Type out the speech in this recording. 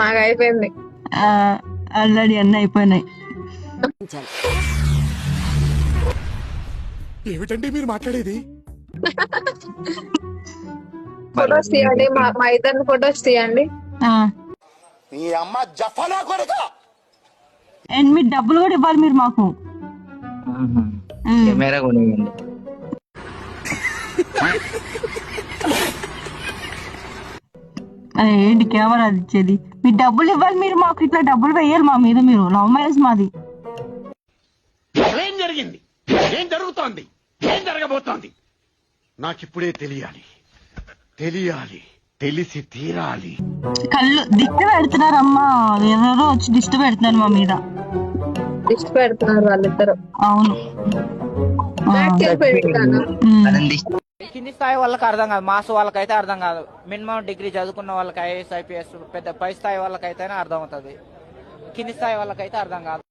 మాకు అయిపోయింది. ఆల్రెడీ అన్నీ అయిపోయినాయి. ఏమిటండి మీరు మాట్లాడేది? ఫొటోస్ తీయండి, మా ఇద్దరిని ఫొటోస్ తీయండి. నీ అమ్మ జఫనా కొడుకు. అండ్ మీరు డబ్బులు కూడా ఇవ్వాలి మీరు మాకు. కెమెరా కొనివ్వండి. ఏంటి కెమెరా ఇచ్చేది? మీరు డబ్బులు ఇవ్వాలి మీరు మాకు. ఇట్లా డబ్బులు వేయాలి మా మీద. మీరు లవ్ మ్యారేజ్ మాది. ఏం జరిగింది? ఏం జరుగుతోంది? ఏం జరగబోతోంది? నాకిప్పుడే తెలియాలి. తెలిసి తీరాలి. కళ్ళు దిష్టి పెడుతున్నారమ్మా. ఎవరో వచ్చి దిష్టి పెడుతున్నారు మా మీద. దిష్టి పెడుతున్నారు వాళ్ళిద్దరు. అవును. కింది స్థాయి వాళ్ళకి అర్థం కాదు, మాస్ వాళ్ళకైతే అర్థం కాదు. మినిమం డిగ్రీ చదువుకున్న వాళ్ళకి, ఐఏఎస్ ఐపీఎస్ పెద్ద పై స్థాయి వాళ్ళకైతేనే అర్థం అవుతుంది. కింది స్థాయి వాళ్ళకైతే అర్థం కాదు.